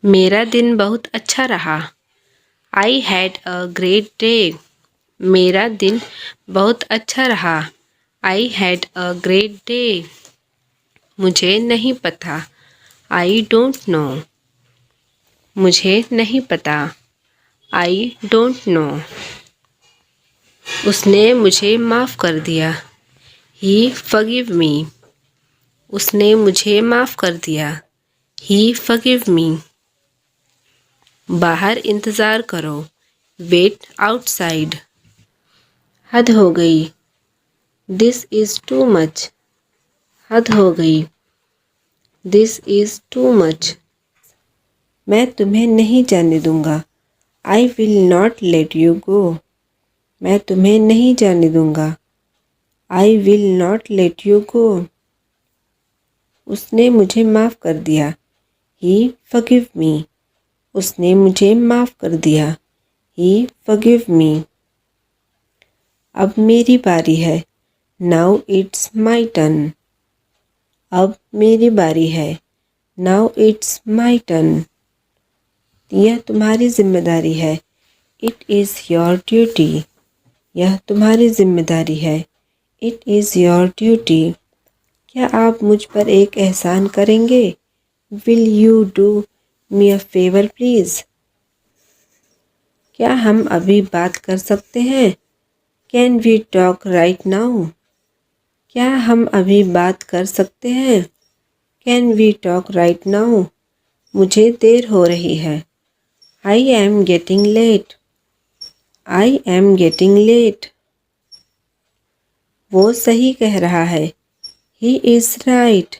मेरा दिन बहुत अच्छा रहा। I had a great day. मेरा दिन बहुत अच्छा रहा। I had a great day. मुझे नहीं पता। I don't know. मुझे नहीं पता। I don't know. उसने मुझे माफ़ कर दिया। He forgive me. उसने मुझे माफ़ कर दिया। He forgive me. बाहर इंतज़ार करो। Wait outside. हद हो गई। This is too much. हद हो गई। This is too much. मैं तुम्हें नहीं जाने दूंगा। I will not let you go. मैं तुम्हें नहीं जाने दूंगा। I will not let you go. उसने मुझे माफ़ कर दिया। He forgive me. उसने मुझे माफ़ कर दिया। ही फॉरगिव मी। अब मेरी बारी है। Now it's my turn. अब मेरी बारी है। Now it's my turn. यह तुम्हारी जिम्मेदारी है। It is your duty. यह तुम्हारी जिम्मेदारी है। It is your duty. क्या आप मुझ पर एक एहसान करेंगे? Will you do me a favour please? क्या हम अभी बात कर सकते हैं? Can we talk right now? क्या हम अभी बात कर सकते हैं? Can we talk right now? मुझे देर हो रही है। I am getting late. I am getting late. वो सही कह रहा है। He is right.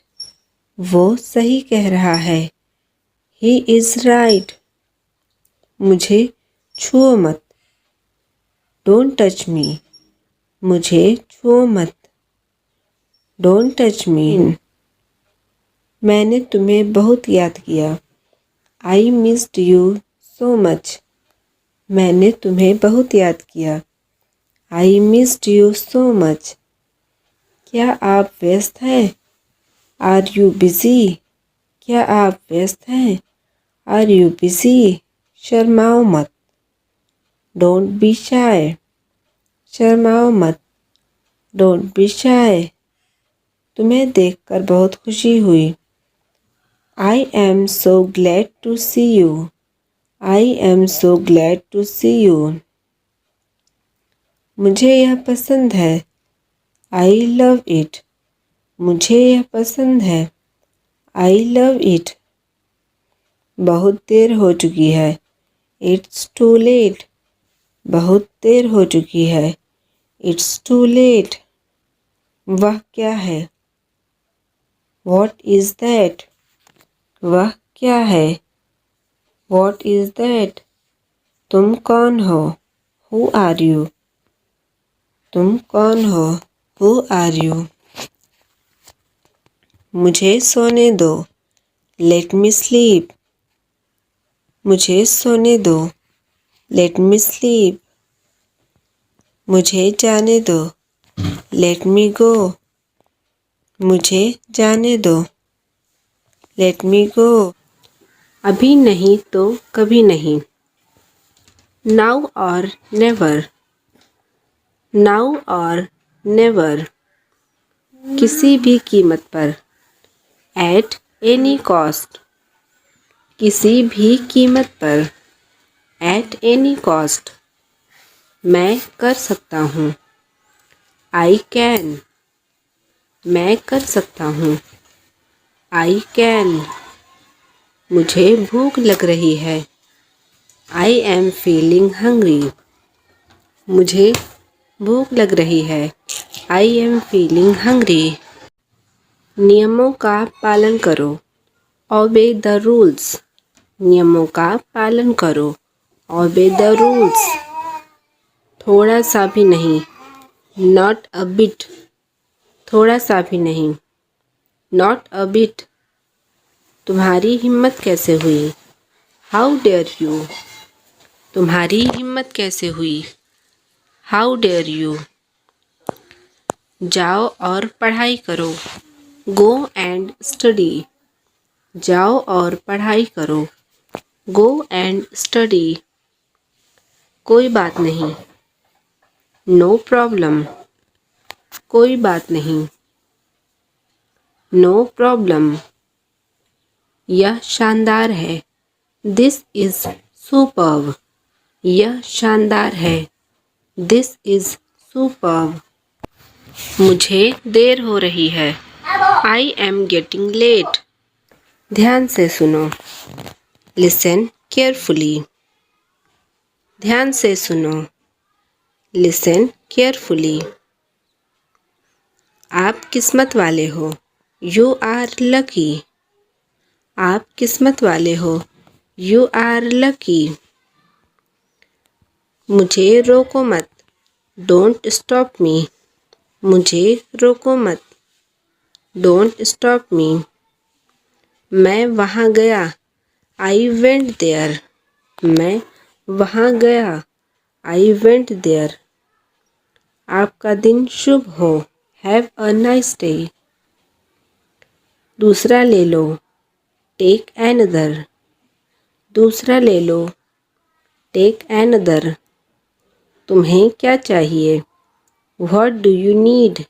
वो सही कह रहा है। He is right. मुझे छुओ मत। Don't touch me. मुझे छुओ मत। Don't touch me. मैंने तुम्हें बहुत याद किया। I missed you so much. मैंने तुम्हें बहुत याद किया। I missed you so much. क्या आप व्यस्त हैं? Are you busy? क्या आप व्यस्त हैं? Are you busy? शर्माओ मत। Don't be shy. शर्माओ मत। Don't be shy. तुम्हें देखकर बहुत खुशी हुई। I am so glad to see you. I am so glad to see you. मुझे यह पसंद है। I love it. मुझे यह पसंद है। I love it. बहुत देर हो चुकी है। It's too late. बहुत देर हो चुकी है। It's too late. वह क्या है? What is that? वह क्या है? What is that? तुम कौन हो? Who are you? तुम कौन हो? Who are you? मुझे सोने दो। Let me sleep. मुझे सोने दो। Let me sleep. मुझे जाने दो। Let me go. मुझे जाने दो। Let me go. अभी नहीं तो कभी नहीं। Now or never. Now or never. किसी भी कीमत पर। At any cost. किसी भी कीमत पर। At any cost. मैं कर सकता हूँ। I can. मैं कर सकता हूँ। I can. मुझे भूख लग रही है। I am feeling hungry. मुझे भूख लग रही है। I am feeling hungry. नियमों का पालन करो। Obey the rules. नियमों का पालन करो। Obey the rules. थोड़ा सा भी नहीं। Not a bit. थोड़ा सा भी नहीं। Not a bit. तुम्हारी हिम्मत कैसे हुई? How dare you? तुम्हारी हिम्मत कैसे हुई? How dare you? जाओ और पढ़ाई करो। Go and study. जाओ और पढ़ाई करो। Go and study. कोई बात नहीं। No problem. कोई बात नहीं। No problem. यह शानदार है। This is superb. यह शानदार है। This is superb. मुझे देर हो रही है। I am getting late. ध्यान से सुनो। Listen carefully. ध्यान से सुनो। Listen carefully. आप किस्मत वाले हो। You are lucky. आप किस्मत वाले हो। You are lucky. मुझे रोको मत। Don't stop me. मुझे रोको मत। Don't stop me. मैं वहाँ गया। I went there. मैं वहाँ गया। I went there. आपका दिन शुभ हो। Have a nice day. दूसरा ले लो। Take another. दूसरा ले लो। Take another. तुम्हें क्या चाहिए? What do you need?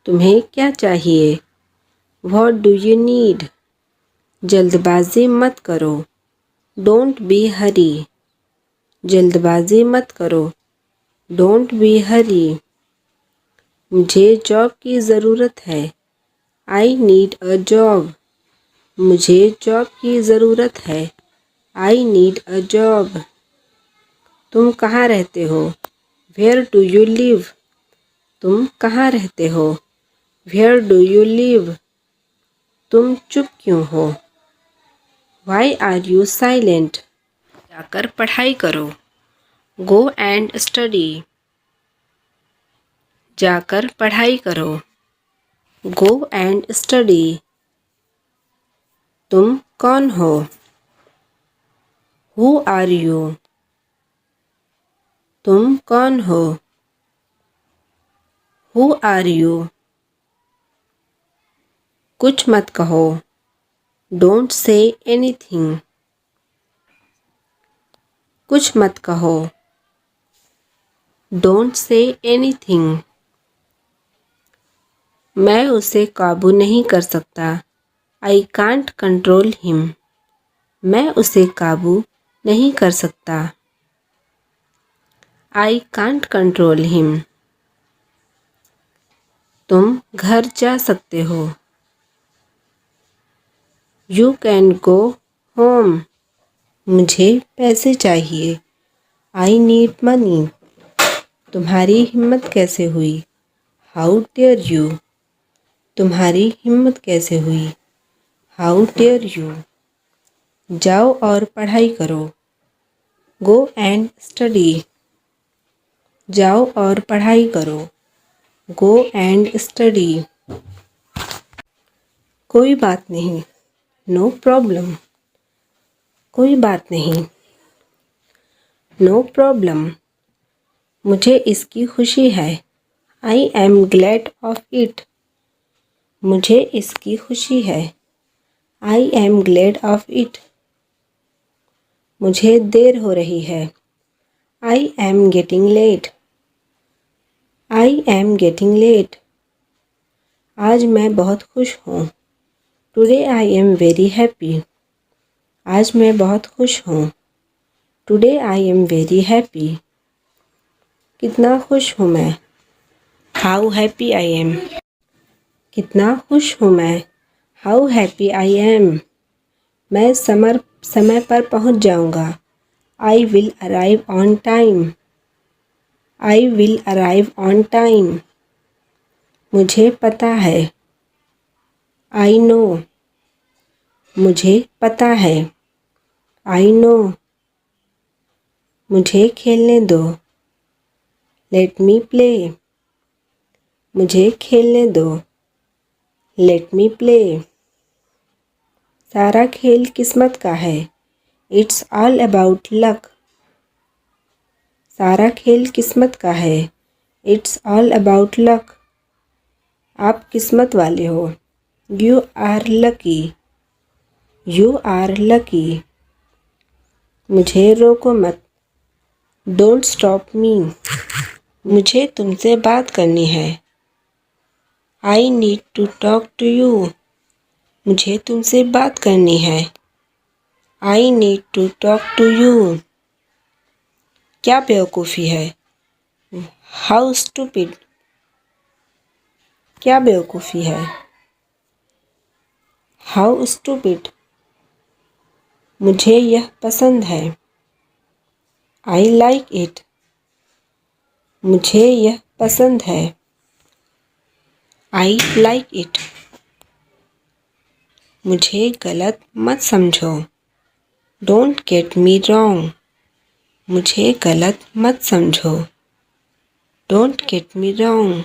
तुम्हें क्या चाहिए? What do you need? जल्दबाजी मत करो। Don't be hurry. जल्दबाजी मत करो। Don't be hurry. मुझे जॉब की ज़रूरत है। I need a job. मुझे जॉब की ज़रूरत है। I need a job. तुम कहाँ रहते हो? Where do you live? तुम कहाँ रहते हो? Where do you live? तुम चुप क्यों हो? Why are you silent? जाकर पढ़ाई करो। Go and study. जाकर पढ़ाई करो। Go and study. तुम कौन हो? Who are you? तुम कौन हो? Who are you? कुछ मत कहो। Don't say anything. कुछ मत कहो। Don't say anything. मैं उसे काबू नहीं कर सकता। I can't control him. मैं उसे काबू नहीं कर सकता। I can't control him. तुम घर जा सकते हो। You can go home. मुझे पैसे चाहिए। I need money. तुम्हारी हिम्मत कैसे हुई? How dare you? तुम्हारी हिम्मत कैसे हुई? How dare you? जाओ और पढ़ाई करो। Go and study. जाओ और पढ़ाई करो। Go and study. कोई बात नहीं। No problem. कोई बात नहीं। No problem. मुझे इसकी खुशी है। I am glad of it. मुझे इसकी खुशी है। I am glad of it. मुझे देर हो रही है। I am getting late. I am getting late. आज मैं बहुत खुश हूँ। Today I am very happy. आज मैं बहुत खुश हूँ। Today I am very happy. कितना खुश हूँ मैं। How happy I am. कितना खुश हूँ मैं। How happy I am. मैं समय पर पहुँच जाऊँगा। I will arrive on time. I will arrive on time. मुझे पता है। I know. मुझे पता है। I know. मुझे खेलने दो। Let me play. मुझे खेलने दो। Let me play. सारा खेल किस्मत का है। It's all about luck. सारा खेल किस्मत का है। It's all about luck. आप किस्मत वाले हो। You are lucky. You are lucky. मुझे रोको मत। Don't stop me. मुझे तुमसे बात करनी है। I need to talk to you. मुझे तुमसे बात करनी है। I need to talk to you. क्या बेवकूफ़ी है। How stupid. क्या बेवकूफ़ी है। How stupid. मुझे यह पसंद है। I like it. मुझे यह पसंद है। I like it. मुझे गलत मत समझो। Don't get me wrong. मुझे गलत मत समझो। Don't get me wrong.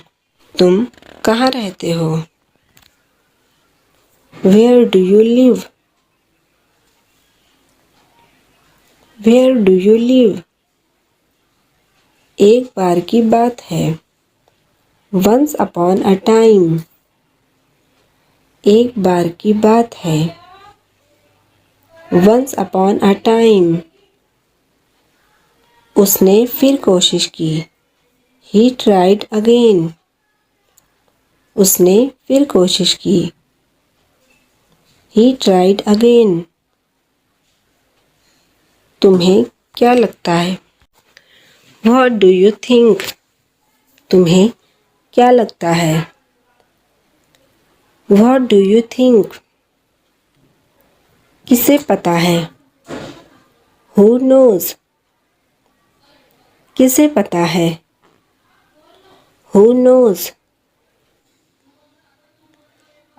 तुम कहाँ रहते हो। Where do you live. Where do you live. एक बार की बात है। Once upon a time. एक बार की बात है। Once upon a time. उसने फिर कोशिश की। He tried again. उसने फिर कोशिश की। He tried again. तुम्हें क्या लगता है। What do you think. तुम्हें क्या लगता है। What do you think. किसे पता है। Who knows. किसे पता है। Who knows.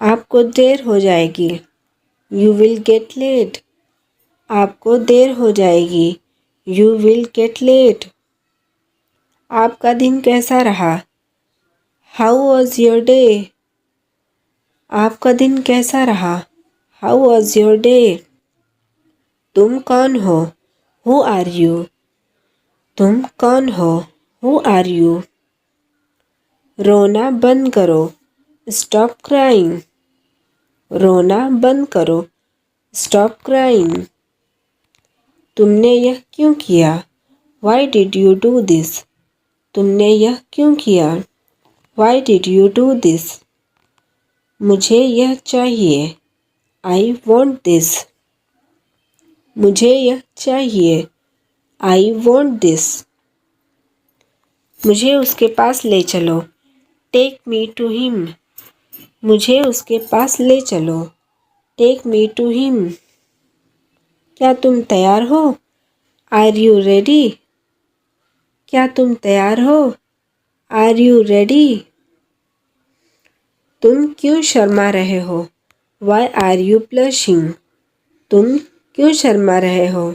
आपको देर हो जाएगी। You will get late. आपको देर हो जाएगी। You will get late. आपका दिन कैसा रहा। How was your day. आपका दिन कैसा रहा। How was your day. तुम कौन हो। Who are you. तुम कौन हो। Who are you. रोना बंद करो। Stop crying. रोना बंद करो। Stop crying. तुमने यह क्यों किया। Why did you do this. तुमने यह क्यों किया। Why did you do this. मुझे यह चाहिए। I want this. मुझे यह चाहिए। I want this. मुझे उसके पास ले चलो। Take me to him. मुझे उसके पास ले चलो। Take me to him. क्या तुम तैयार हो। Are you ready. क्या तुम तैयार हो। Are you ready. तुम क्यों शर्मा रहे हो। Why are you blushing. तुम क्यों शर्मा रहे हो।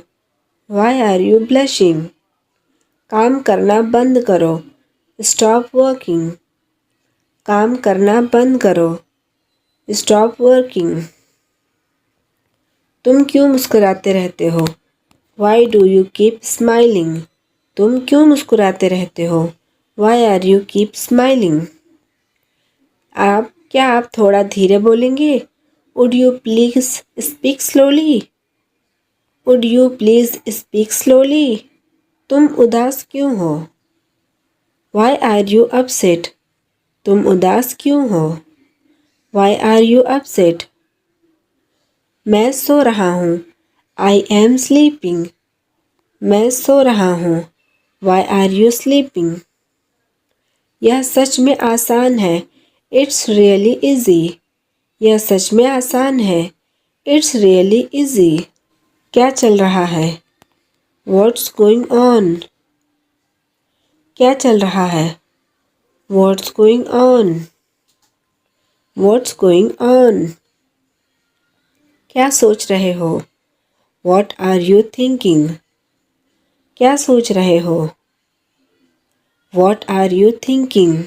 Why are you blushing. काम करना बंद करो। Stop working. काम करना बंद करो। Stop working. तुम क्यों मुस्कुराते रहते हो। Why do you keep smiling. तुम क्यों मुस्कुराते रहते हो। Why are you keep smiling. क्या आप थोड़ा धीरे बोलेंगे। Would you please speak slowly. Would you please speak slowly. तुम उदास क्यों हो। Why are you upset. तुम उदास क्यों हो। Why are you upset. मैं सो रहा हूँ। I am sleeping. मैं सो रहा हूँ। Why are you sleeping. यह सच में आसान है। It's really easy. यह सच में आसान है। It's really easy. क्या चल रहा है। What's going on. क्या चल रहा है। What's going on. What's going on. क्या सोच रहे हो। What are you thinking. क्या सोच रहे हो। What are you thinking.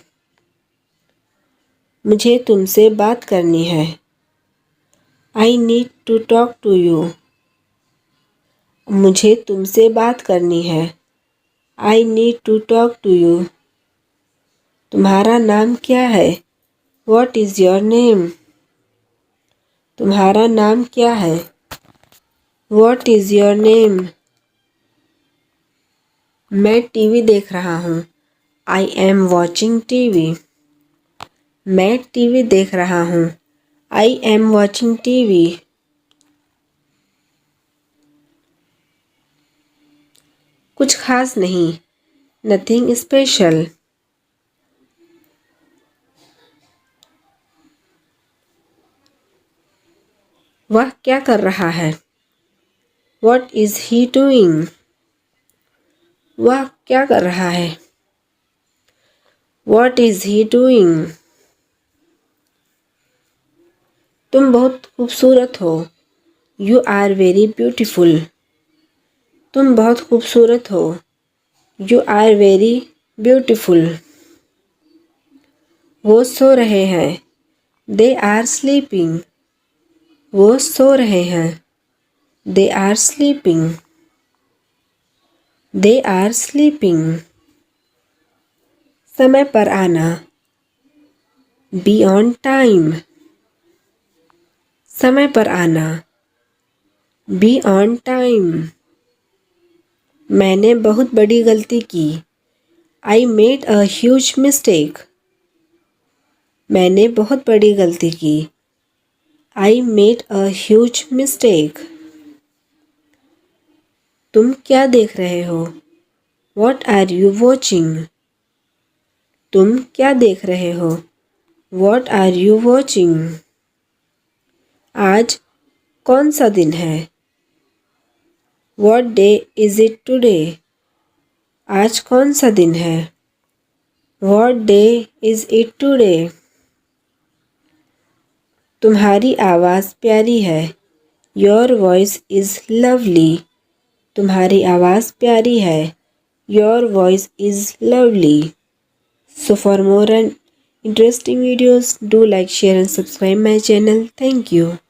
मुझे तुमसे बात करनी है। I need to talk to you. मुझे तुमसे बात करनी है। I need to talk to you. तुम्हारा नाम क्या है। What is your name. तुम्हारा नाम क्या है। What is your name. मैं टीवी देख रहा हूँ। I am watching TV. मैं टीवी देख रहा हूँ। I am watching TV. कुछ खास नहीं। Nothing special. वह क्या कर रहा है? What is he doing? वह क्या कर रहा है? What is he doing? तुम बहुत खूबसूरत हो। You are very beautiful. तुम बहुत खूबसूरत हो। You are very beautiful. वो सो रहे हैं। They are sleeping. वो सो रहे हैं। They are sleeping. They are sleeping. समय पर आना। Be on time. समय पर आना। Be on time. मैंने बहुत बड़ी गलती की। I made a huge mistake. मैंने बहुत बड़ी गलती की। I made a huge mistake. तुम क्या देख रहे हो? What are you watching? तुम क्या देख रहे हो? What are you watching? आज कौन सा दिन है? What day is it today? आज कौन सा दिन है? What day is it today? तुम्हारी आवाज़ प्यारी है। Your voice is lovely. तुम्हारी आवाज़ प्यारी है। Your voice is lovely. So for more and interesting videos, do like, share and subscribe my channel. Thank you.